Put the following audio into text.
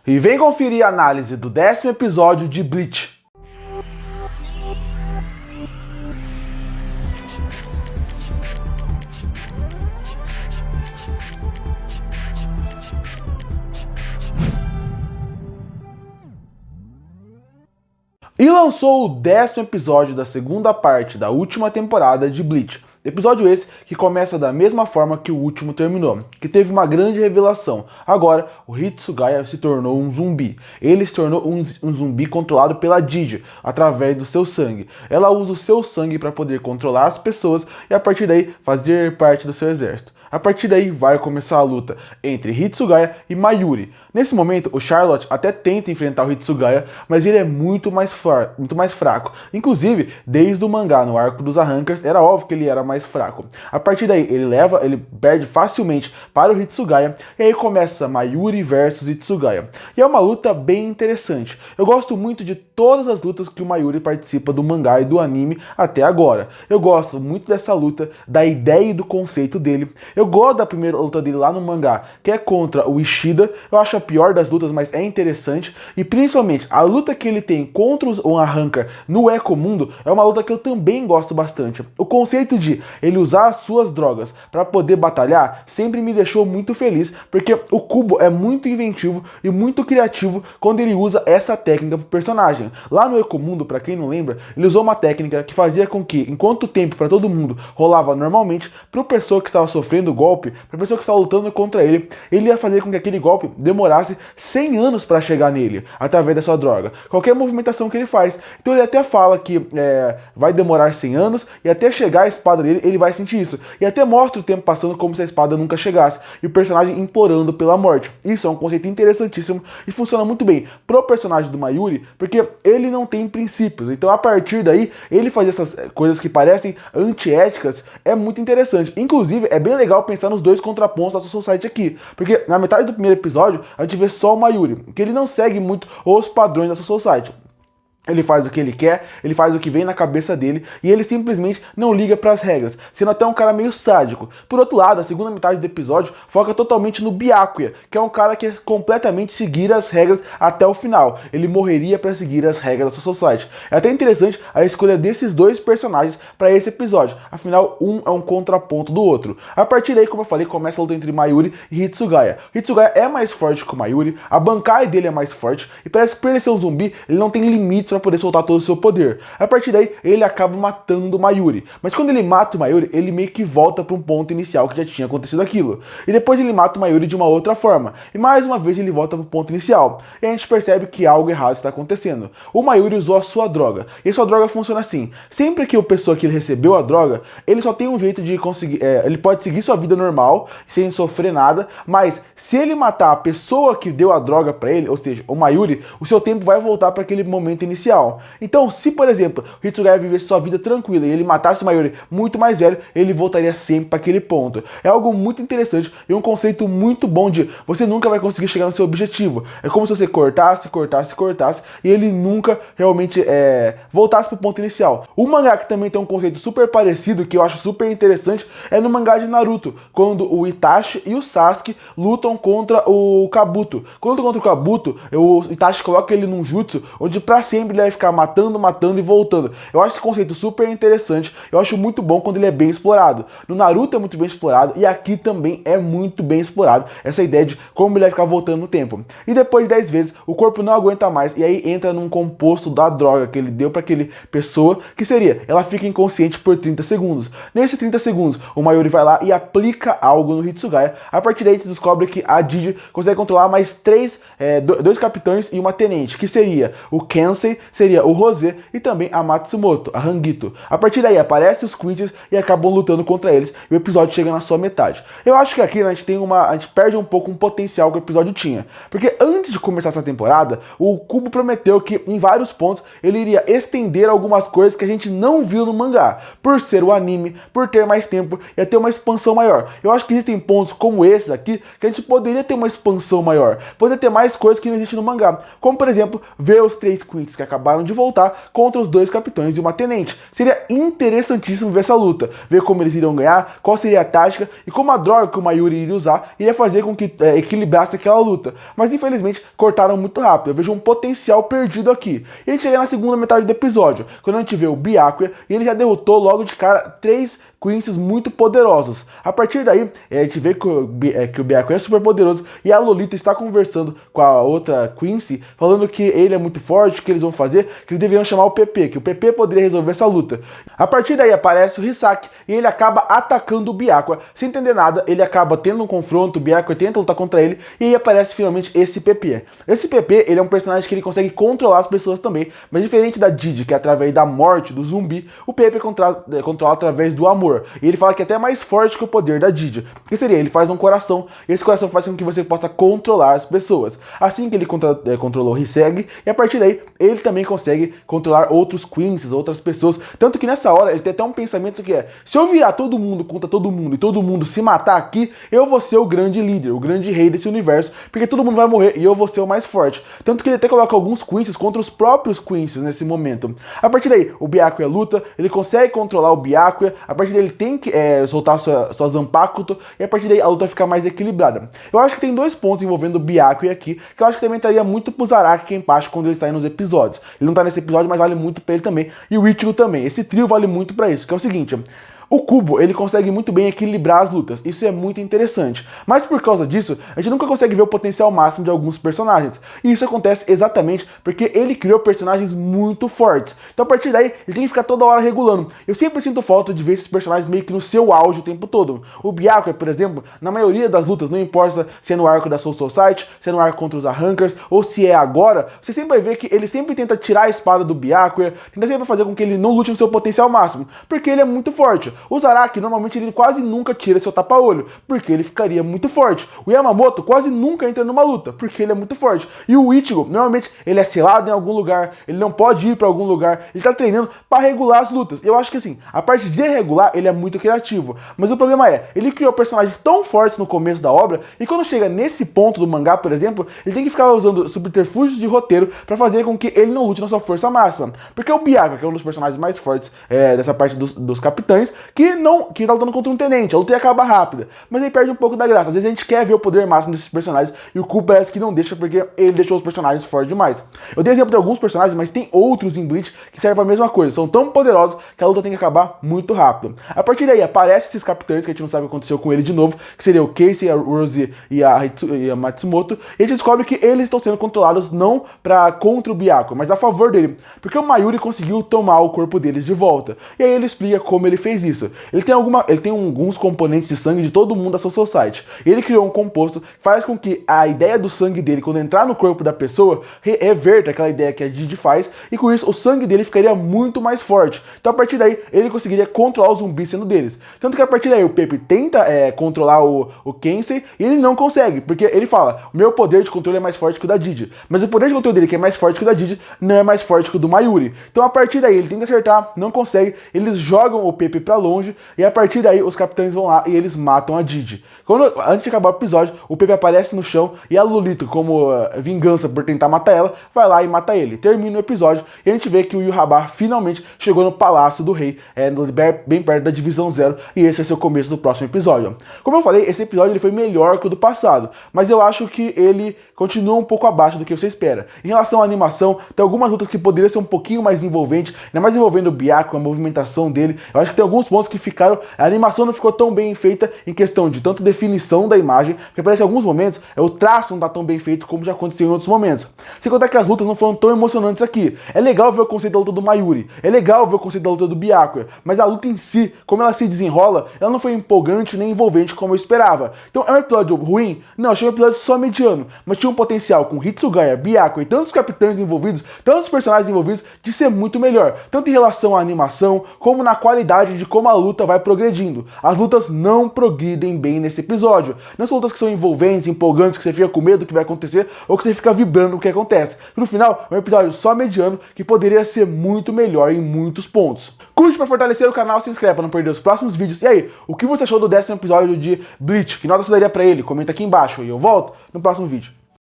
E vem conferir a análise do 10º episódio de Bleach. E lançou o 10º episódio da segunda parte da última temporada de Bleach. Episódio esse que começa da mesma forma que o último terminou, que teve uma grande revelação. Agora, o Hitsugaya se tornou um zumbi. Ele se tornou um zumbi controlado pela Didi, através do seu sangue. Ela usa o seu sangue para poder controlar as pessoas e a partir daí fazer parte do seu exército. A partir daí vai começar a luta entre Hitsugaya e Mayuri. Nesse momento, o Charlotte até tenta enfrentar o Hitsugaya, mas ele é muito mais fraco. Inclusive, desde o mangá, no arco dos Arrancars, era óbvio que ele era mais fraco. A partir daí, ele perde facilmente para o Hitsugaya, e aí começa Mayuri versus Hitsugaya. E é uma luta bem interessante. Eu gosto muito de todas as lutas que o Mayuri participa do mangá e do anime até agora. Eu gosto muito dessa luta, da ideia e do conceito dele. Eu gosto da primeira luta dele lá no mangá, que é contra o Ishida. Eu acho a pior das lutas, mas é interessante. E principalmente, a luta que ele tem contra o Arrancar no Ecomundo é uma luta que eu também gosto bastante. O conceito de ele usar as suas drogas para poder batalhar sempre me deixou muito feliz, porque o Kubo é muito inventivo e muito criativo quando ele usa essa técnica pro personagem. Lá no Ecomundo, para quem não lembra, ele usou uma técnica que fazia com que, enquanto o tempo para todo mundo rolava normalmente, para a pessoa que estava sofrendo o golpe, para a pessoa que estava lutando contra ele ia fazer com que aquele golpe demorasse 100 anos para chegar nele, através da sua droga. Qualquer movimentação que ele faz. Então ele até fala que vai demorar 100 anos e até chegar a espada dele, ele vai sentir isso. E até mostra o tempo passando como se a espada nunca chegasse. E o personagem implorando pela morte. Isso é um conceito interessantíssimo e funciona muito bem pro personagem do Mayuri, porque ele não tem princípios. Então a partir daí, ele fazer essas coisas que parecem antiéticas é muito interessante. Inclusive, é bem legal pensar nos dois contrapontos da Soul Society aqui. Porque na metade do primeiro episódio, a gente vê só o Mayuri, que ele não segue muito os padrões da Soul Society. Ele faz o que ele quer, ele faz o que vem na cabeça dele e ele simplesmente não liga para as regras, sendo até um cara meio sádico. Por outro lado, a segunda metade do episódio foca totalmente no Byakuya, que é um cara que é completamente seguir as regras até o final. Ele morreria para seguir as regras da Society. É até interessante a escolha desses dois personagens para esse episódio, afinal um é um contraponto do outro. A partir daí, como eu falei, começa a luta entre Mayuri e Hitsugaya. Hitsugaya é mais forte que o Mayuri, a Bankai dele é mais forte e parece que por ele ser um zumbi, ele não tem limites para poder soltar todo o seu poder. A partir daí, ele acaba matando o Mayuri. Mas quando ele mata o Mayuri, ele meio que volta para um ponto inicial que já tinha acontecido aquilo. E depois ele mata o Mayuri de uma outra forma. E mais uma vez ele volta para o ponto inicial. E a gente percebe que algo errado está acontecendo. O Mayuri usou a sua droga. E a sua droga funciona assim. Sempre que a pessoa que ele recebeu a droga, ele só tem um jeito de conseguir... ele pode seguir sua vida normal, sem sofrer nada. Mas se ele matar a pessoa que deu a droga para ele, ou seja, o Mayuri, o seu tempo vai voltar para aquele momento inicial. Então, se por exemplo, o Hitsugaya vivesse sua vida tranquila e ele matasse o Mayuri muito mais velho, ele voltaria sempre para aquele ponto. É algo muito interessante e um conceito muito bom de você nunca vai conseguir chegar no seu objetivo. É como se você cortasse e ele nunca realmente voltasse para o ponto inicial. O mangá que também tem um conceito super parecido, que eu acho super interessante, é no mangá de Naruto, quando o Itachi e o Sasuke lutam contra o Kabuto. Quando lutam contra o Kabuto, o Itachi coloca ele num jutsu, onde pra sempre ele vai ficar matando e voltando. Eu acho esse conceito super interessante, eu acho muito bom quando ele é bem explorado. No Naruto é muito bem explorado e aqui também é muito bem explorado essa ideia de como ele vai ficar voltando no tempo. E depois de 10 vezes, o corpo não aguenta mais e aí entra num composto da droga que ele deu para aquele pessoa, que seria, ela fica inconsciente por 30 segundos. Nesse 30 segundos, o Mayuri vai lá e aplica algo no Hitsugaya. A partir daí, se descobre que a Didi consegue controlar mais dois capitães e uma tenente, que seria o Kensei, seria o Rosé e também a Matsumoto, a Hangito. A partir daí aparecem os Quinches e acabam lutando contra eles e o episódio chega na sua metade. Eu acho que aqui a gente perde um pouco um potencial que o episódio tinha, porque antes de começar essa temporada, o Kubo prometeu que em vários pontos ele iria estender algumas coisas que a gente não viu no mangá, por ser o anime, por ter mais tempo, ia ter uma expansão maior. Eu acho que existem pontos como esses aqui que a gente poderia ter uma expansão maior, poderia ter mais coisas que não existem no mangá, como por exemplo, ver os três Quinches que acabaram de voltar contra os dois capitães e uma tenente. Seria interessantíssimo ver essa luta, ver como eles iriam ganhar, qual seria a tática e como a droga que o Mayuri iria usar iria fazer com que equilibrasse aquela luta. Mas infelizmente cortaram muito rápido, eu vejo um potencial perdido aqui. E a gente chega na segunda metade do episódio, quando a gente vê o Byakuya e ele já derrotou logo de cara 3 Quincy's muito poderosos. A partir daí, a gente vê que o Byakuya é super poderoso e a Lolita está conversando com a outra Quincy, falando que ele é muito forte, que eles vão fazer, que eles deveriam chamar o PP, que o PP poderia resolver essa luta. A partir daí aparece o Hisaki e ele acaba atacando o Byakuya. Sem entender nada, ele acaba tendo um confronto, o Byakuya tenta lutar contra ele e aí aparece finalmente esse PP. Esse PP, ele é um personagem que ele consegue controlar as pessoas também, mas diferente da Didi, que é através da morte do zumbi, o PP controla através do amor. E ele fala que é até mais forte que o poder da Didi. Que seria, ele faz um coração, e esse coração faz com que você possa controlar as pessoas. Assim que ele controlou o Hisagi, e a partir daí, ele também consegue controlar outros Quincy's, outras pessoas. Tanto que nessa hora, ele tem até um pensamento que é, se eu virar todo mundo contra todo mundo, e todo mundo se matar aqui, eu vou ser o grande líder, o grande rei desse universo, porque todo mundo vai morrer, e eu vou ser o mais forte. Tanto que ele até coloca alguns Quincy's contra os próprios Quincy's nesse momento. A partir daí, o Byakuya luta, ele consegue controlar o Byakuya, a partir daí ele tem que soltar sua Zanpakuto, e a partir daí a luta fica mais equilibrada. Eu acho que tem 2 pontos envolvendo o Byakuya aqui, que eu acho que também estaria muito pro Zaraki Kenpachi quando ele está aí nos episódios. Ele não tá nesse episódio, mas vale muito pra ele também, e o Ichigo também. Esse trio vale muito pra isso, que é o seguinte... O Kubo, ele consegue muito bem equilibrar as lutas, isso é muito interessante. Mas por causa disso, a gente nunca consegue ver o potencial máximo de alguns personagens. E isso acontece exatamente porque ele criou personagens muito fortes. Então a partir daí, ele tem que ficar toda hora regulando. Eu sempre sinto falta de ver esses personagens meio que no seu auge o tempo todo. O Byakuya, por exemplo, na maioria das lutas, não importa se é no arco da Soul Society, se é no arco contra os Arrancars, ou se é agora, você sempre vai ver que ele sempre tenta tirar a espada do Byakuya, tenta sempre fazer com que ele não lute no seu potencial máximo, porque ele é muito forte. O Zaraki, normalmente, ele quase nunca tira seu tapa-olho, porque ele ficaria muito forte. O Yamamoto quase nunca entra numa luta, porque ele é muito forte. E o Ichigo, normalmente, ele é selado em algum lugar, ele não pode ir pra algum lugar, ele tá treinando pra regular as lutas. Eu acho que, assim, a parte de regular, ele é muito criativo. Mas o problema é, ele criou personagens tão fortes no começo da obra, e quando chega nesse ponto do mangá, por exemplo, ele tem que ficar usando subterfúgios de roteiro pra fazer com que ele não lute na sua força máxima. Porque o Byakuya, que é um dos personagens mais fortes dessa parte dos capitães, que tá lutando contra um tenente, a luta ia acabar rápida, mas aí perde um pouco da graça. Às vezes a gente quer ver o poder máximo desses personagens e o Kubo parece que não deixa porque ele deixou os personagens fortes demais. Eu dei exemplo de alguns personagens, mas tem outros em Bleach que servem pra mesma coisa, são tão poderosos que a luta tem que acabar muito rápido. A partir daí aparecem esses capitães que a gente não sabe o que aconteceu com ele de novo, que seria o Casey, a Rose e a Matsumoto, e a gente descobre que eles estão sendo controlados não contra o Byakuya, mas a favor dele, porque o Mayuri conseguiu tomar o corpo deles de volta. E aí ele explica como ele fez isso. Ele tem alguns componentes de sangue de todo mundo da Soul Society. Ele criou um composto que faz com que a ideia do sangue dele, quando entrar no corpo da pessoa, reverta aquela ideia que a Didi faz, e com isso o sangue dele ficaria muito mais forte. Então a partir daí ele conseguiria controlar os zumbis sendo deles. Tanto que a partir daí o Pepe tenta controlar o Kensei e ele não consegue, porque ele fala, o meu poder de controle é mais forte que o da Didi. Mas o poder de controle dele, que é mais forte que o da Didi, não é mais forte que o do Mayuri. Então a partir daí ele tenta acertar, não consegue, eles jogam o Pepe pra longe, e a partir daí os capitães vão lá e eles matam a Didi. Antes de acabar o episódio, o Pepe aparece no chão e a Lolita, como vingança por tentar matar ela, vai lá e mata ele. Termina o episódio e a gente vê que o Yhwach finalmente chegou no Palácio do Rei, bem perto da Divisão Zero, e esse vai ser o começo do próximo episódio. Como eu falei, esse episódio ele foi melhor que o do passado, mas eu acho que ele continua um pouco abaixo do que você espera. Em relação à animação, tem algumas lutas que poderiam ser um pouquinho mais envolventes, ainda mais envolvendo o Byakuya, a movimentação dele. Eu acho que tem alguns pontos que ficaram... A animação não ficou tão bem feita em questão de tanto definição da imagem, porque parece que em alguns momentos o traço não tá tão bem feito como já aconteceu em outros momentos. Sem contar que as lutas não foram tão emocionantes aqui. É legal ver o conceito da luta do Mayuri, é legal ver o conceito da luta do Byakuya, mas a luta em si, como ela se desenrola, ela não foi empolgante nem envolvente como eu esperava. Então é um episódio ruim? Não, achei um episódio só mediano, mas tinha um potencial com Hitsugaya, Byakuya e tantos capitães envolvidos, tantos personagens envolvidos, de ser muito melhor, tanto em relação à animação, como na qualidade de como a luta vai progredindo. As lutas não progridem bem nesse episódio. Não são lutas que são envolventes, empolgantes, que você fica com medo do que vai acontecer, ou que você fica vibrando o que acontece. No final, é um episódio só mediano, que poderia ser muito melhor em muitos pontos. Curte para fortalecer o canal, se inscreve para não perder os próximos vídeos. E aí, o que você achou do 10º episódio de Bleach? Que nota você daria pra ele? Comenta aqui embaixo e eu volto no próximo vídeo.